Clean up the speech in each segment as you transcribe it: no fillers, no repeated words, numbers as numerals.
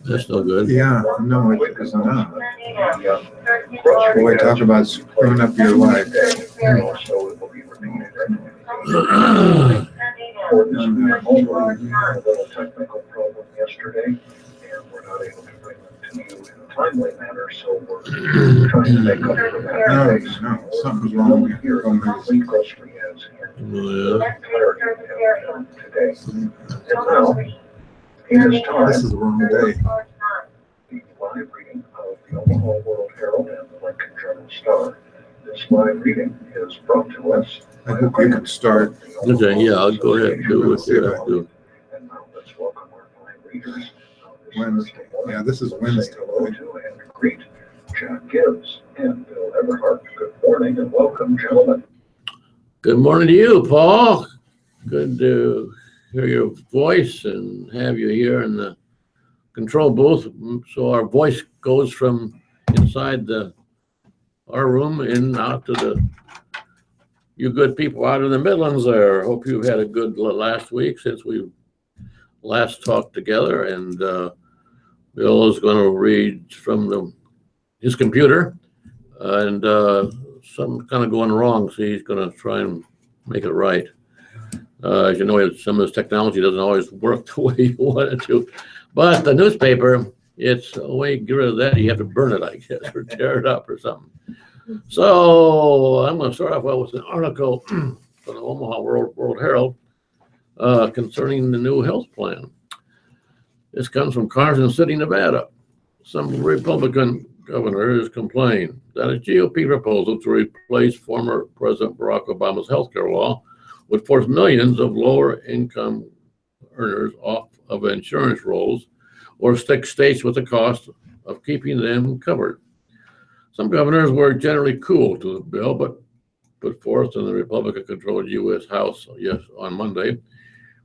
That's no good. Yeah, no, it is not. Boy, talk about screwing up your life. Technical problem yesterday, and we're not able to bring them to you in a timely manner, so we're trying to make up for that. No, something's wrong with your phone. Complete grocery ads here. Today. And now, it is time. This is the wrong day. The live reading of the Omaha World Herald and the Lincoln Journal Star. This live reading is brought to us. I hope you can start. Okay, yeah, I'll go ahead and do what you have to do. And now let's welcome our fine readers. Wednesday. Yeah, this is Wednesday. Hello to and greet Jack Gibbs and Bill Everhart. Good morning and welcome, gentlemen. Good morning to you, Paul. Good to hear your voice and have you here in the control booth. So our voice goes from inside our room and out to you good people out in the Midlands there. Hope you've had a good last week since we last talked together. And Bill is going to read from his computer, and something's kind of going wrong, so he's going to try and make it right. As you know, some of this technology doesn't always work the way you want it to. But the newspaper, it's a way to get rid of that. You have to burn it, I guess, or tear it up or something. So I'm going to start off with an article from the Omaha World Herald concerning the new health plan. This comes from Carson City, Nevada. Some Republican governors complain that a GOP proposal to replace former President Barack Obama's health care law would force millions of lower income earners off of insurance rolls or stick states with the cost of keeping them covered. Some governors were generally cool to the bill, but put forth in the Republican-controlled U.S. House on Monday.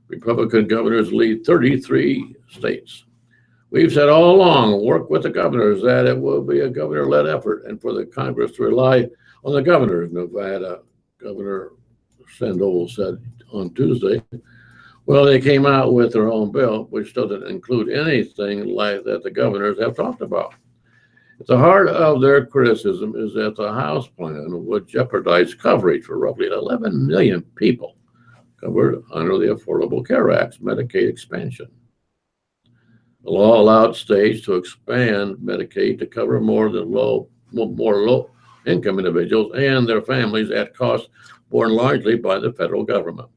Republican governors lead 33 states. We've said all along, work with the governors, that it will be a governor-led effort and for the Congress to rely on the governors. Nevada Governor Sandoval said on Tuesday. Well, they came out with their own bill, which doesn't include anything like that the governors have talked about. At the heart of their criticism is that the House plan would jeopardize coverage for roughly 11 million people covered under the Affordable Care Act's Medicaid expansion. The law allowed states to expand Medicaid to cover more low-income individuals and their families at costs borne largely by the federal government.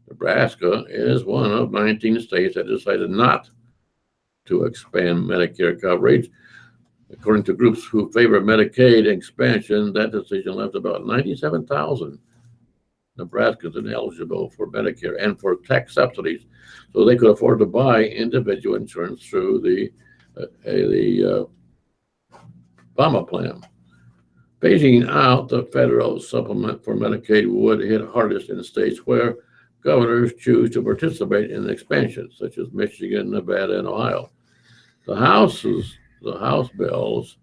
Nebraska is one of 19 states that decided not to expand Medicare coverage. According to groups who favor Medicaid expansion, that decision left about 97,000 Nebraskans ineligible for Medicare and for tax subsidies, so they could afford to buy individual insurance through the Obama plan. Phasing out the federal supplement for Medicaid would hit hardest in states where governors choose to participate in expansion, such as Michigan, Nevada, and Ohio. The House bill's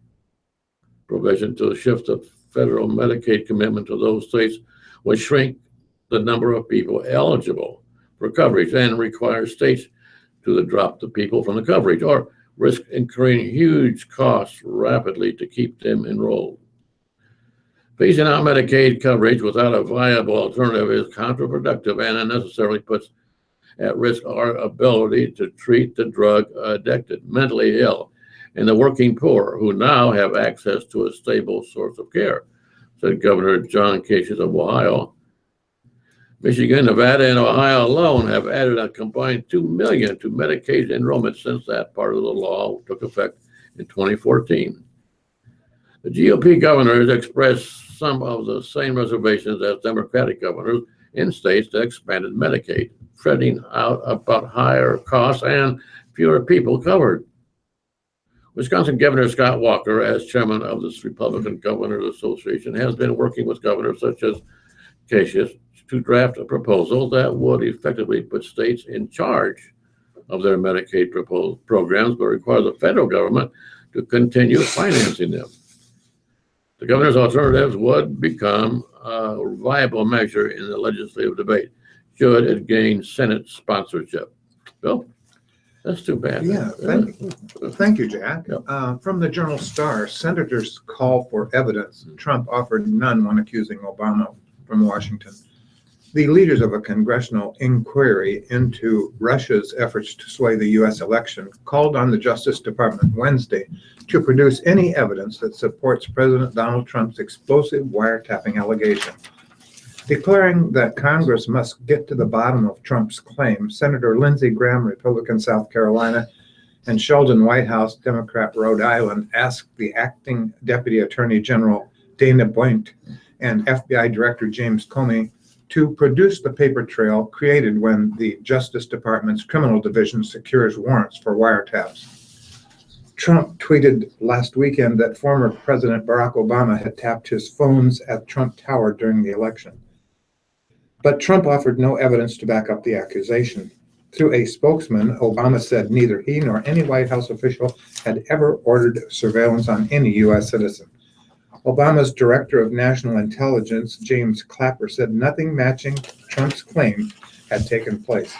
provision to shift the federal Medicaid commitment to those states would shrink the number of people eligible for coverage and require states to drop the people from the coverage or risk incurring huge costs rapidly to keep them enrolled. Phasing out Medicaid coverage without a viable alternative is counterproductive and unnecessarily puts at risk our ability to treat the drug addicted, mentally ill, and the working poor who now have access to a stable source of care, said Governor John Kasich of Ohio. Michigan, Nevada, and Ohio alone have added a combined 2 million to Medicaid enrollment since that part of the law took effect in 2014. The GOP governors expressed some of the same reservations as Democratic governors in states that expanded Medicaid, fretting out about higher costs and fewer people covered. Wisconsin Governor Scott Walker, as chairman of this Republican Governors Association, has been working with governors such as Kasich to draft a proposal that would effectively put states in charge of their Medicaid programs, but require the federal government to continue financing them. The governor's alternatives would become a viable measure in the legislative debate should it gain Senate sponsorship. Bill? That's too bad. Yeah, thank you, Jack. Yep. From the Journal Star, senators call for evidence. Trump offered none when accusing Obama from Washington. The leaders of a congressional inquiry into Russia's efforts to sway the U.S. election called on the Justice Department Wednesday to produce any evidence that supports President Donald Trump's explosive wiretapping allegation. Declaring that Congress must get to the bottom of Trump's claim, Senator Lindsey Graham, Republican, South Carolina, and Sheldon Whitehouse, Democrat, Rhode Island, asked the acting Deputy Attorney General Dana Boente and FBI Director James Comey to produce the paper trail created when the Justice Department's criminal division secures warrants for wiretaps. Trump tweeted last weekend that former President Barack Obama had tapped his phones at Trump Tower during the election. But Trump offered no evidence to back up the accusation. Through a spokesman, Obama said neither he nor any White House official had ever ordered surveillance on any U.S. citizen. Obama's Director of National Intelligence, James Clapper, said nothing matching Trump's claim had taken place.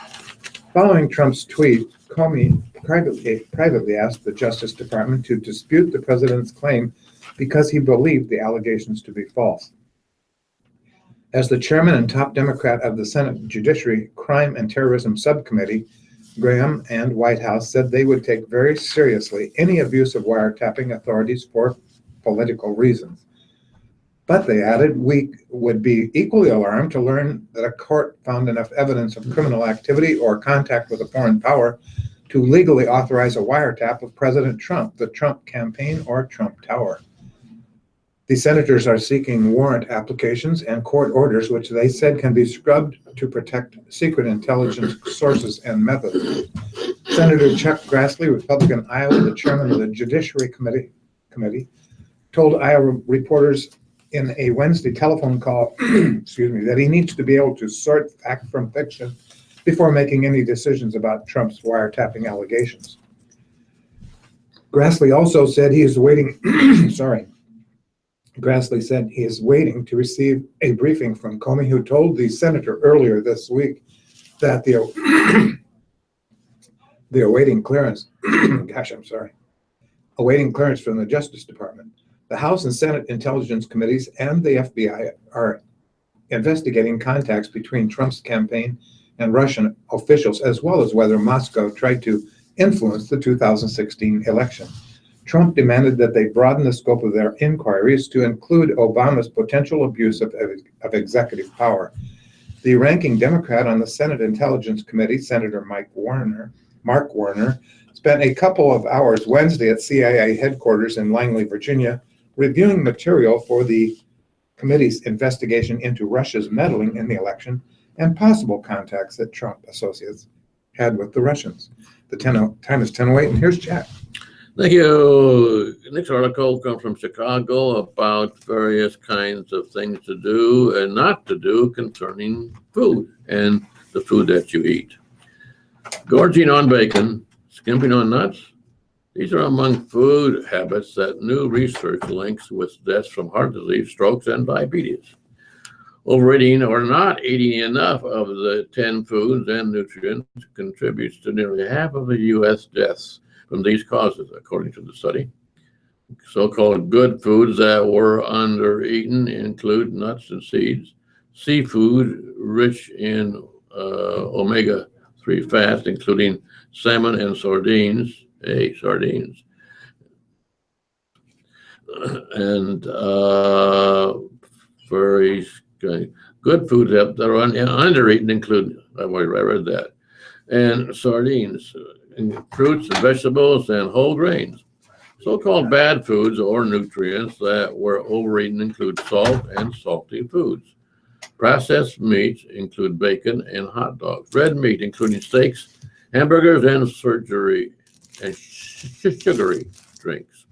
Following Trump's tweet, Comey privately asked the Justice Department to dispute the president's claim because he believed the allegations to be false. As the chairman and top Democrat of the Senate Judiciary Crime and Terrorism Subcommittee, Graham and Whitehouse said they would take very seriously any abuse of wiretapping authorities for political reasons. But they added, we would be equally alarmed to learn that a court found enough evidence of criminal activity or contact with a foreign power to legally authorize a wiretap of President Trump, the Trump campaign, or Trump Tower. The senators are seeking warrant applications and court orders, which they said can be scrubbed to protect secret intelligence sources and methods. Senator Chuck Grassley, Republican, Iowa, the chairman of the Judiciary Committee, told Iowa reporters in a Wednesday telephone call, that he needs to be able to sort fact from fiction before making any decisions about Trump's wiretapping allegations. Grassley also said he is waiting, Grassley said he is waiting to receive a briefing from Comey, who told the senator earlier this week that the awaiting clearance, awaiting clearance from the Justice Department. The House and Senate Intelligence Committees and the FBI are investigating contacts between Trump's campaign and Russian officials, as well as whether Moscow tried to influence the 2016 election. Trump demanded that they broaden the scope of their inquiries to include Obama's potential abuse of executive power. The ranking Democrat on the Senate Intelligence Committee, Senator Mark Warner, spent a couple of hours Wednesday at CIA headquarters in Langley, Virginia, reviewing material for the committee's investigation into Russia's meddling in the election and possible contacts that Trump associates had with the Russians. The time is 10:08, and here's Jack. Thank you. Next article comes from Chicago about various kinds of things to do and not to do concerning food and the food that you eat. Gorging on bacon, skimping on nuts, these are among food habits that new research links with deaths from heart disease, strokes, and diabetes. Overeating or not eating enough of the 10 foods and nutrients contributes to nearly half of the U.S. deaths from these causes, according to the study. So-called good foods that were under-eaten include nuts and seeds, seafood rich in omega-3 fats, including salmon and sardines, and very good foods that are under-eaten include, I read that, and sardines, and fruits and vegetables and whole grains. So-called bad foods or nutrients that were overeaten include salt and salty foods. Processed meats include bacon and hot dogs. Red meat, including steaks, hamburgers, and sugary drinks.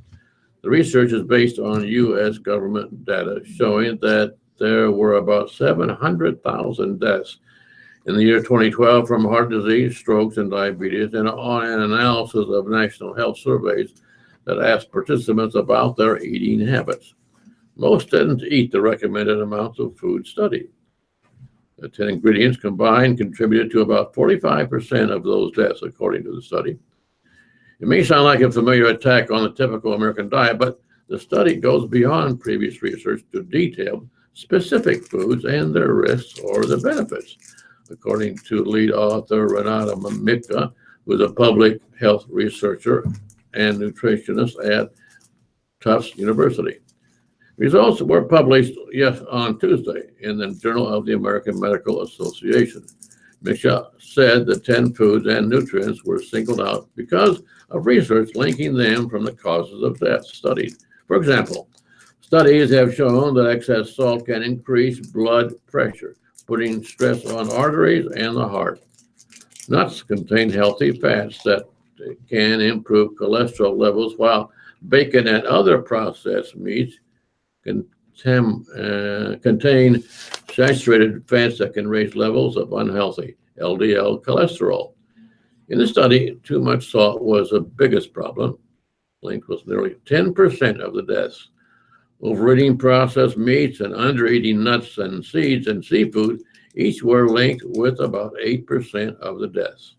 The research is based on U.S. government data showing that there were about 700,000 deaths in the year 2012 from heart disease, strokes, and diabetes, and on an analysis of national health surveys that asked participants about their eating habits. Most didn't eat the recommended amounts of food studied. The 10 ingredients combined contributed to about 45% of those deaths, according to the study. It may sound like a familiar attack on the typical American diet, but the study goes beyond previous research to detail specific foods and their risks or the benefits. According to lead author Renata Mika, who is a public health researcher and nutritionist at Tufts University. Results were published on Tuesday in the Journal of the American Medical Association. Mika said the 10 foods and nutrients were singled out because of research linking them from the causes of death studied. For example, studies have shown that excess salt can increase blood pressure, putting stress on arteries and the heart. Nuts contain healthy fats that can improve cholesterol levels, while bacon and other processed meats contain saturated fats that can raise levels of unhealthy LDL cholesterol. In the study, too much salt was the biggest problem, linked with nearly 10% of the deaths. Overeating processed meats and undereating nuts and seeds and seafood each were linked with about 8% of the deaths.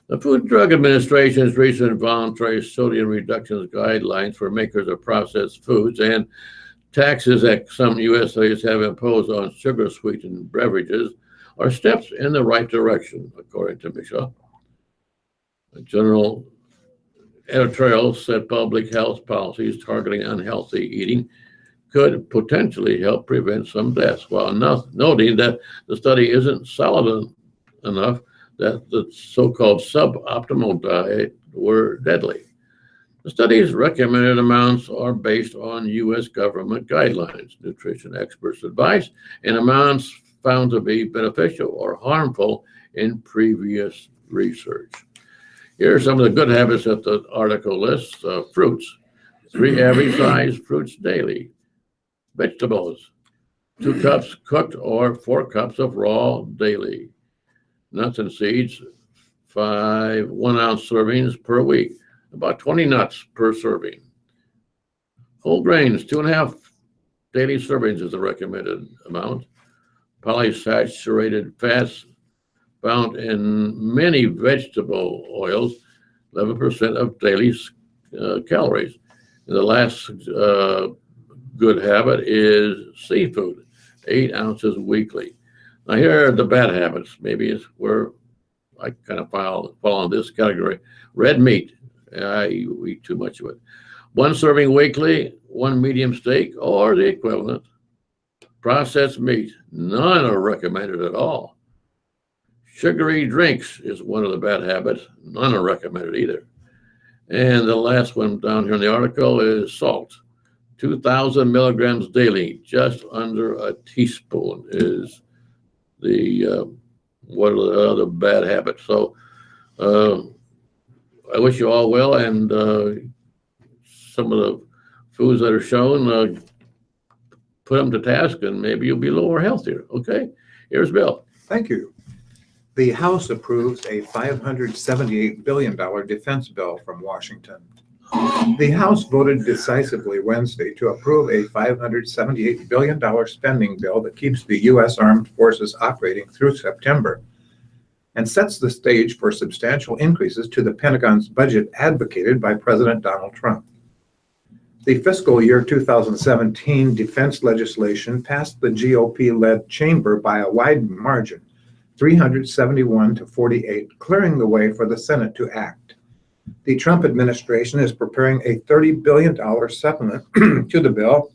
The Food and Drug Administration's recent voluntary sodium reduction guidelines for makers of processed foods and taxes that some U.S. states have imposed on sugar-sweetened beverages are steps in the right direction, according to Michelle. The general editorial said public health policies targeting unhealthy eating could potentially help prevent some deaths, while noting that the study isn't solid enough that the so-called suboptimal diet were deadly. The study's recommended amounts are based on U.S. government guidelines, nutrition experts' advice, and amounts found to be beneficial or harmful in previous research. Here are some of the good habits that the article lists. Fruits, 3 average-sized fruits daily. Vegetables, 2 cups cooked or 4 cups of raw daily. Nuts and seeds, 5 1-ounce servings per week, about 20 nuts per serving. Whole grains, 2.5 daily servings is the recommended amount. Polysaturated fats found in many vegetable oils, 11% of daily calories. And the last good habit is seafood, 8 ounces weekly. Now here are the bad habits. Maybe it's where I kind of fall in this category. Red meat, I eat too much of it. 1 serving weekly, 1 medium steak or the equivalent. Processed meat, none are recommended at all. Sugary drinks is one of the bad habits. None are recommended either. And the last one down here in the article is salt. 2,000 milligrams daily, just under a teaspoon is the one of the other bad habits. So I wish you all well, and some of the foods that are shown, put them to task, and maybe you'll be a little more healthier. Okay, here's Bill. Thank you. The House approves a $578 billion defense bill from Washington. The House voted decisively Wednesday to approve a $578 billion spending bill that keeps the U.S. Armed Forces operating through September and sets the stage for substantial increases to the Pentagon's budget advocated by President Donald Trump. The fiscal year 2017 defense legislation passed the GOP-led chamber by a wide margin, 371 to 48, clearing the way for the Senate to act. The Trump administration is preparing a $30 billion supplement to the bill,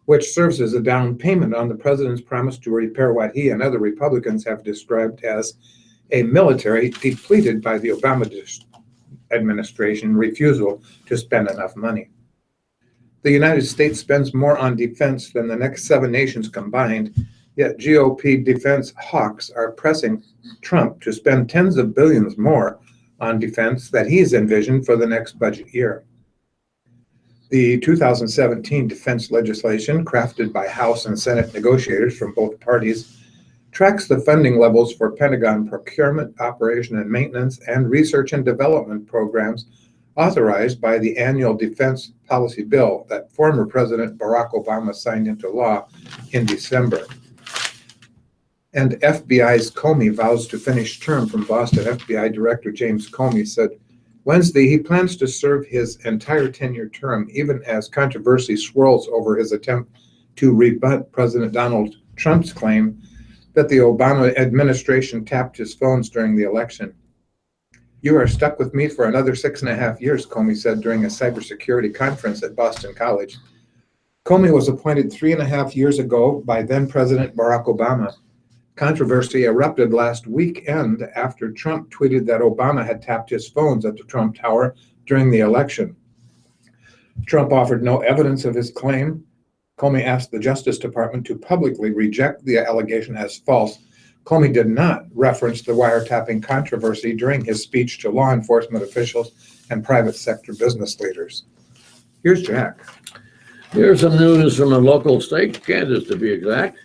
which serves as a down payment on the president's promise to repair what he and other Republicans have described as a military depleted by the Obama administration refusal to spend enough money. The United States spends more on defense than the next 7 nations combined, yet GOP defense hawks are pressing Trump to spend tens of billions more on defense that he's envisioned for the next budget year. The 2017 defense legislation, crafted by House and Senate negotiators from both parties, tracks the funding levels for Pentagon procurement, operation and maintenance, and research and development programs authorized by the annual defense policy bill that former President Barack Obama signed into law in December. And FBI's Comey vows to finish term from Boston. FBI Director James Comey said Wednesday he plans to serve his entire 10-year term, even as controversy swirls over his attempt to rebut President Donald Trump's claim that the Obama administration tapped his phones during the election. You are stuck with me for another 6.5 years, Comey said during a cybersecurity conference at Boston College. Comey was appointed 3.5 years ago by then-President Barack Obama. Controversy erupted last weekend after Trump tweeted that Obama had tapped his phones at the Trump Tower during the election. Trump offered no evidence of his claim. Comey asked the Justice Department to publicly reject the allegation as false. Comey did not reference the wiretapping controversy during his speech to law enforcement officials and private sector business leaders. Here's Jack. Here's some news from a local state, Kansas to be exact.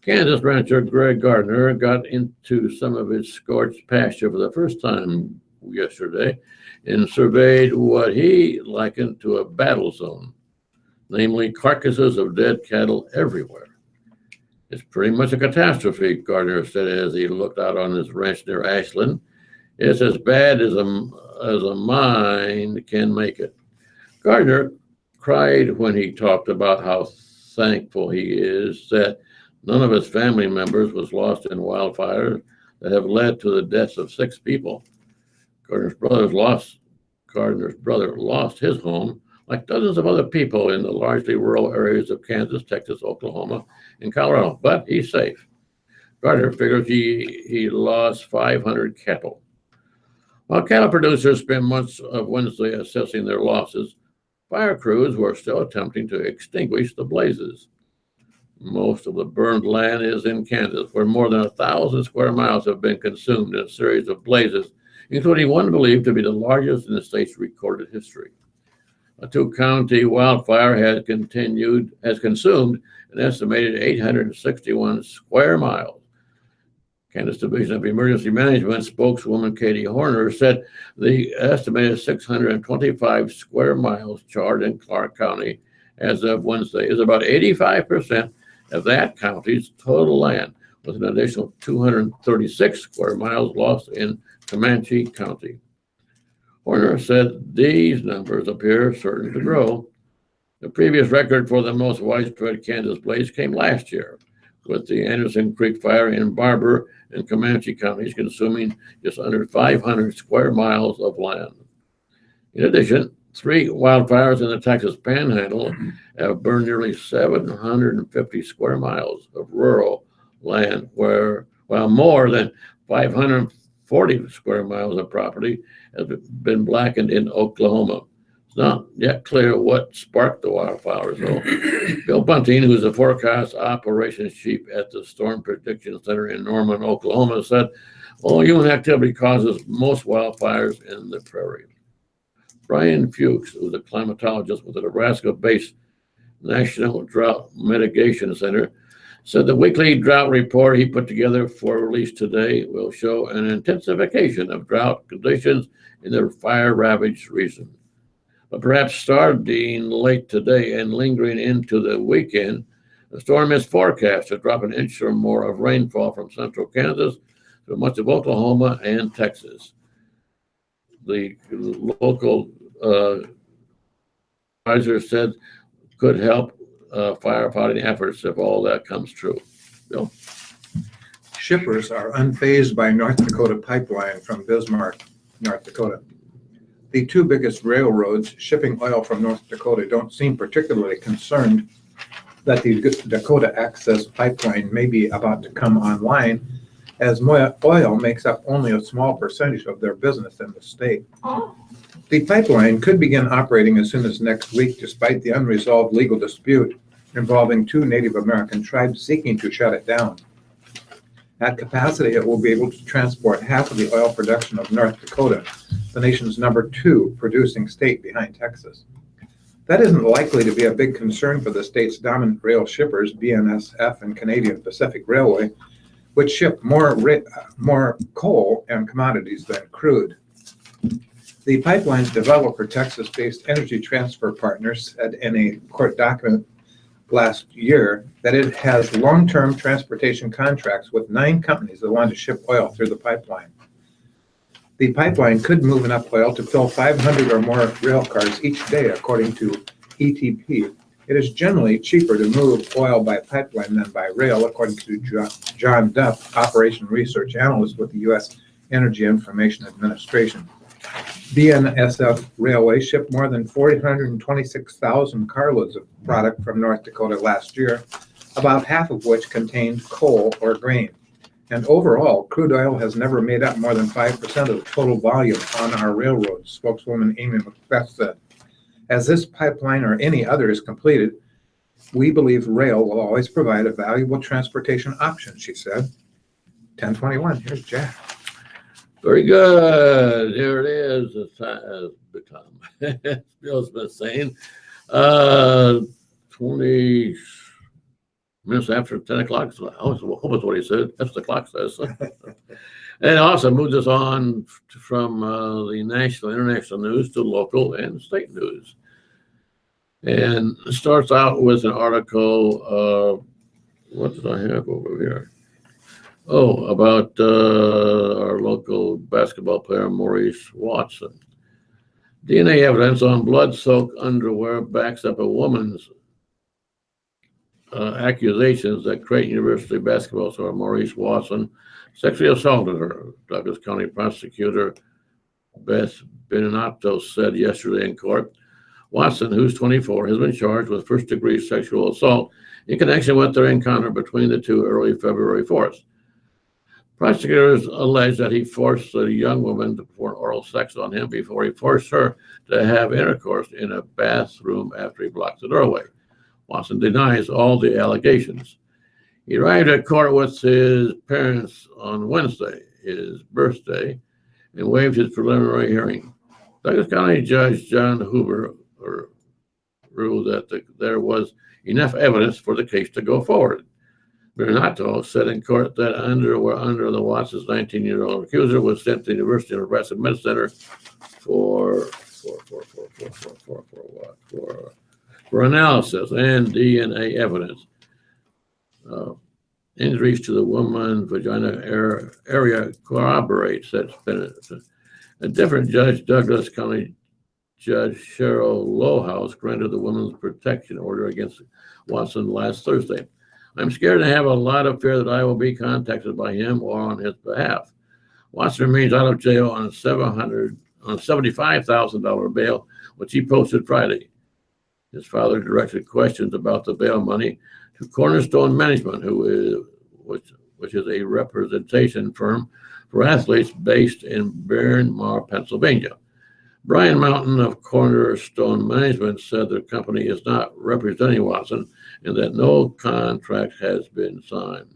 Kansas rancher Greg Gardner got into some of his scorched pasture for the first time yesterday and surveyed what he likened to a battle zone, namely carcasses of dead cattle everywhere. It's pretty much a catastrophe, Gardner said as he looked out on his ranch near Ashland. It's as bad as a mind can make it. Gardner cried when he talked about how thankful he is that none of his family members was lost in wildfires that have led to the deaths of 6 people. Gardner's brother lost his home, like dozens of other people in the largely rural areas of Kansas, Texas, Oklahoma, and Colorado, but he's safe. Gardner figures he lost 500 cattle. While cattle producers spent much of Wednesday assessing their losses, fire crews were still attempting to extinguish the blazes. Most of the burned land is in Kansas, where more than 1,000 square miles have been consumed in a series of blazes, including one believed to be the largest in the state's recorded history. A 2-county wildfire has consumed an estimated 861 square miles. Kansas Division of Emergency Management spokeswoman Katie Horner said the estimated 625 square miles charred in Clark County as of Wednesday is about 85% of that county's total land, with an additional 236 square miles lost in Comanche County. Horner said these numbers appear certain to grow. The previous record for the most widespread Kansas blaze came last year, with the Anderson Creek fire in Barber and Comanche counties consuming just under 500 square miles of land. In addition, 3 wildfires in the Texas Panhandle have burned nearly 750 square miles of rural land, while more than 540 square miles of property has been blackened in Oklahoma. It's not yet clear what sparked the wildfires, though. Bill Bunting, who's the forecast operations chief at the Storm Prediction Center in Norman, Oklahoma, said, human activity causes most wildfires in the prairie. Brian Fuchs, who's a climatologist with the Nebraska-based National Drought Mitigation Center, said the weekly drought report he put together for release today will show an intensification of drought conditions in the fire-ravaged region. But perhaps starting late today and lingering into the weekend, the storm is forecast to drop an inch or more of rainfall from central Kansas to much of Oklahoma and Texas. The local advisor said could help firefighting efforts if all that comes true. Bill? Shippers are unfazed by North Dakota pipeline from Bismarck, North Dakota. The 2 biggest railroads shipping oil from North Dakota don't seem particularly concerned that the Dakota Access Pipeline may be about to come online, as oil makes up only a small percentage of their business in the state. The pipeline could begin operating as soon as next week, despite the unresolved legal dispute involving 2 Native American tribes seeking to shut it down. At capacity, it will be able to transport half of the oil production of North Dakota, the nation's number 2 producing state behind Texas. That isn't likely to be a big concern for the state's dominant rail shippers, BNSF and Canadian Pacific Railway, which ship more coal and commodities than crude. The pipeline's developer, Texas-based Energy Transfer Partners, said in a court document last year that it has long-term transportation contracts with 9 companies that want to ship oil through the pipeline. The pipeline could move enough oil to fill 500 or more rail cars each day, according to ETP. It is generally cheaper to move oil by pipeline than by rail, according to John Duff, Operation Research Analyst with the U.S. Energy Information Administration. BNSF Railway shipped more than 426,000 carloads of product from North Dakota last year, about half of which contained coal or grain. And overall, crude oil has never made up more than 5% of the total volume on our railroads, spokeswoman Amy Macbeth said. As this pipeline or any other is completed, we believe rail will always provide a valuable transportation option, she said. 10:21, here's Jack. Very good. Here it is. The time. Bill's been saying 20 minutes after 10 o'clock. I hope that's what he said. That's what the clock says. And also moves us on from the national, international news to local and state news. And it starts out with an article. What did I have over here? Oh, about our local basketball player, Maurice Watson. DNA evidence on blood-soaked underwear backs up a woman's accusations that Creighton University basketball star Maurice Watson sexually assaulted her. Douglas County prosecutor Beth Beninato said yesterday in court. Watson, who's 24, has been charged with first-degree sexual assault in connection with their encounter between the two early February 4th. Prosecutors allege that he forced the young woman to perform oral sex on him before he forced her to have intercourse in a bathroom after he blocked the doorway. Watson denies all the allegations. He arrived at court with his parents on Wednesday, his birthday, and waived his preliminary hearing. Douglas County Judge John Huber ruled that there was enough evidence for the case to go forward. Bernato said in court that underwear under the Watson's 19-year-old accuser was sent to the University of Nebraska Med Center for analysis and DNA evidence. Injuries to the woman's vagina area corroborate, said Benedict. A different judge, Douglas County Judge Cheryl Lowhouse, granted the woman's protection order against Watson last Thursday. I'm scared and have a lot of fear that I will be contacted by him or on his behalf. Watson remains out of jail on a $75,000 bail, which he posted Friday. His father directed questions about the bail money to Cornerstone Management, which is a representation firm for athletes based in Bryn Mawr, Pennsylvania. Brian Mountain of Cornerstone Management said the company is not representing Watson and that no contract has been signed.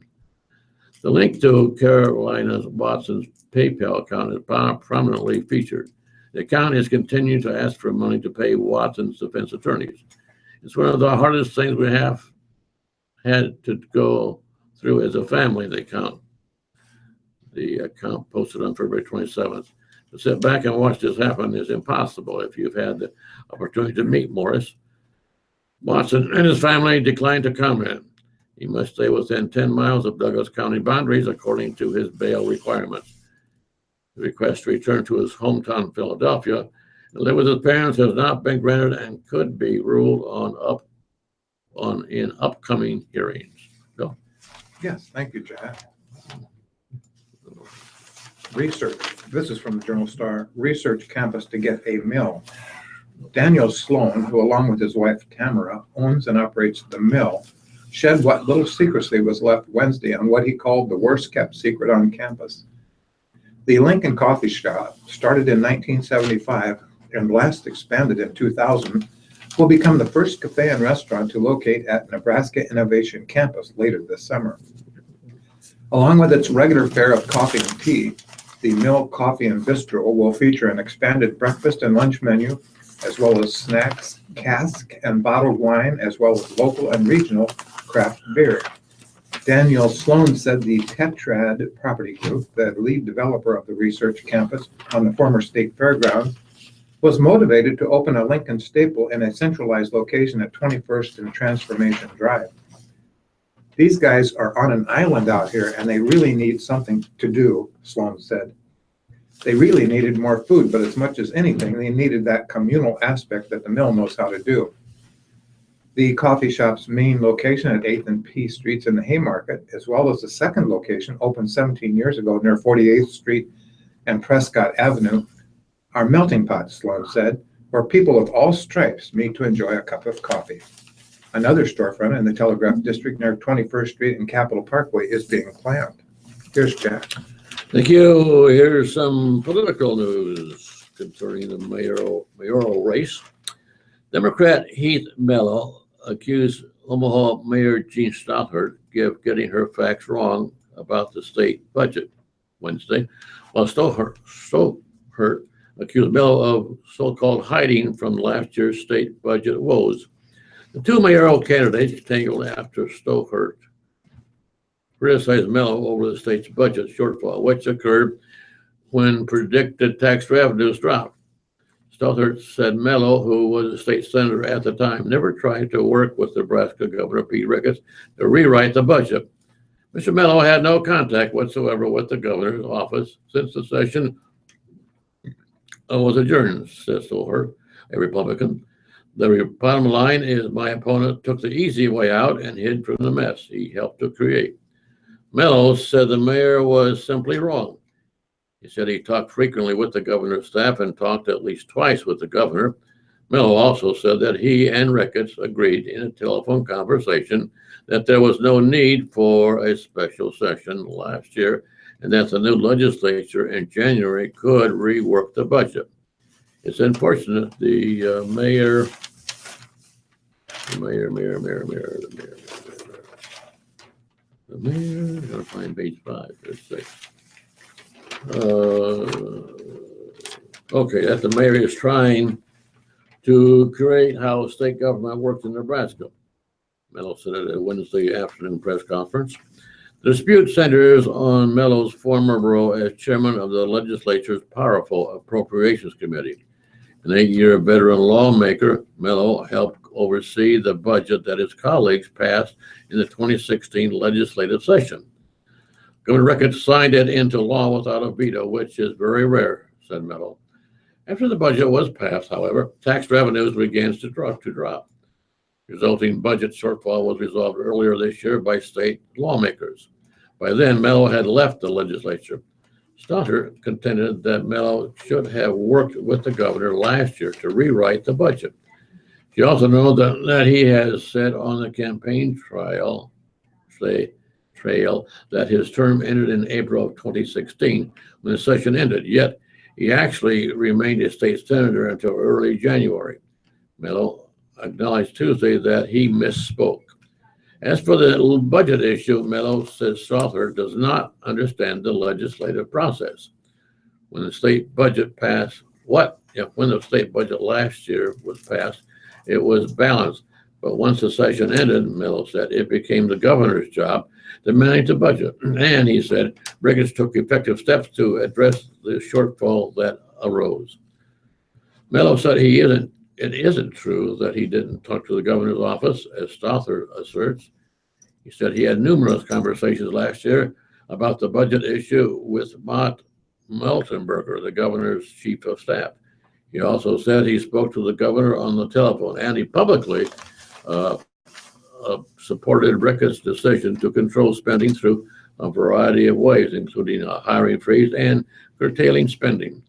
The link to Carolina Watson's PayPal account is prominently featured. The account has continued to ask for money to pay Watson's defense attorneys. It's one of the hardest things we have had to go through as a family, the account posted on February 27th. To sit back and watch this happen is impossible if you've had the opportunity to meet Morris. Watson and his family declined to comment. He must stay within 10 miles of Douglas County boundaries according to his bail requirements. The request to return to his hometown, Philadelphia, and live with his parents has not been granted and could be ruled on in upcoming hearings. Go. Yes, thank you, Jack. Research. This is from the Journal Star. Research campus to get a mill. Daniel Sloan, who along with his wife Tamara owns and operates the mill, shed what little secrecy was left Wednesday on what he called the worst kept secret on campus. The Lincoln Coffee Shop, started in 1975 and last expanded in 2000, will become the first cafe and restaurant to locate at Nebraska Innovation Campus later this summer. Along with its regular fare of coffee and tea, the Mill Coffee and Bistro will feature an expanded breakfast and lunch menu, as well as snacks, cask and bottled wine, as well as local and regional craft beer. Daniel Sloan said the Tetrad Property Group, the lead developer of the research campus on the former state fairgrounds, was motivated to open a Lincoln Staple in a centralized location at 21st and Transformation Drive. These guys are on an island out here and they really need something to do, Sloan said. They really needed more food, but as much as anything, they needed that communal aspect that the mill knows how to do. The coffee shop's main location at 8th and P Streets in the Haymarket, as well as the second location opened 17 years ago near 48th Street and Prescott Avenue, are melting pots, Sloan said, where people of all stripes meet to enjoy a cup of coffee. Another storefront in the Telegraph District near 21st Street and Capitol Parkway is being planned. Here's Jack. Thank you. Here's some political news concerning the mayoral race. Democrat Heath Mello accused Omaha Mayor Gene Stothert of getting her facts wrong about the state budget Wednesday, while Stothert accused Mello of so-called hiding from last year's state budget woes. The two mayoral candidates tangled after Stothert criticized Mello over the state's budget shortfall, which occurred when predicted tax revenues dropped. Stothert said Mello, who was a state senator at the time, never tried to work with Nebraska Governor Pete Ricketts to rewrite the budget. Mr. Mello had no contact whatsoever with the governor's office since the session was adjourned, says Stothert, a Republican. The bottom line is my opponent took the easy way out and hid from the mess he helped to create. Mello said the mayor was simply wrong. He said he talked frequently with the governor's staff and talked at least twice with the governor. Mello also said that he and Ricketts agreed in a telephone conversation that there was no need for a special session last year and that the new legislature in January could rework the budget. It's unfortunate the mayor, I'm gonna find page 5 for a second. Okay, that the mayor is trying to create how state government works in Nebraska. Mello said at a Wednesday afternoon press conference. The dispute centers on Mello's former role as chairman of the legislature's powerful Appropriations Committee. An 8-year veteran lawmaker, Mello helped oversee the budget that his colleagues passed in the 2016 legislative session. Governor Ricketts signed it into law without a veto, which is very rare, said Mello. After the budget was passed, however, tax revenues began to drop. Resulting budget shortfall was resolved earlier this year by state lawmakers. By then, Mello had left the legislature. Stothert contended that Mello should have worked with the governor last year to rewrite the budget. She also knows that he has said on the campaign trail that his term ended in April of 2016 when the session ended, yet he actually remained a state senator until early January. Mello acknowledged Tuesday that he misspoke. As for the budget issue, Mello says Stothert does not understand the legislative process. When the state budget passed, when the state budget last year was passed, it was balanced. But once the session ended, Mello said, it became the governor's job to manage the budget. And he said, Ricketts took effective steps to address the shortfall that arose. Mello said it isn't true that he didn't talk to the governor's office, as Stothert asserts. He said he had numerous conversations last year about the budget issue with Mott Meltenberger, the governor's chief of staff. He also said he spoke to the governor on the telephone, and he publicly supported Ricketts' decision to control spending through a variety of ways, including a hiring freeze and curtailing spending.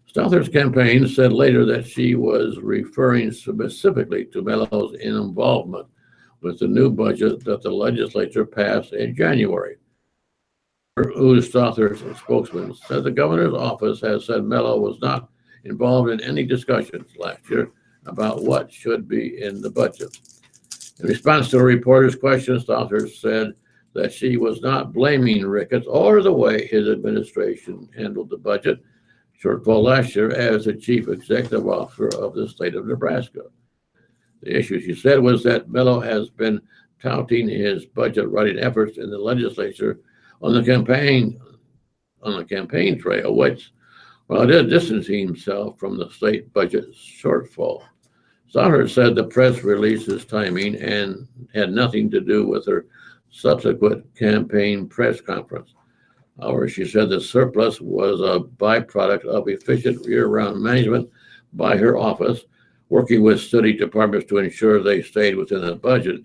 Stothert's campaign said later that she was referring specifically to Mello's involvement with the new budget that the legislature passed in January. Who's Stothert's spokesman said the governor's office has said Mello was not involved in any discussions last year about what should be in the budget. In response to a reporter's question, Stothert said that she was not blaming Ricketts or the way his administration handled the budget shortfall last year as the chief executive officer of the state of Nebraska. The issue, she said, was that Mello has been touting his budget writing efforts in the legislature on the campaign trail, which while distancing himself from the state budget shortfall. Stoddard said the press release's timing and had nothing to do with her subsequent campaign press conference. However, she said the surplus was a byproduct of efficient year-round management by her office, working with city departments to ensure they stayed within the budget.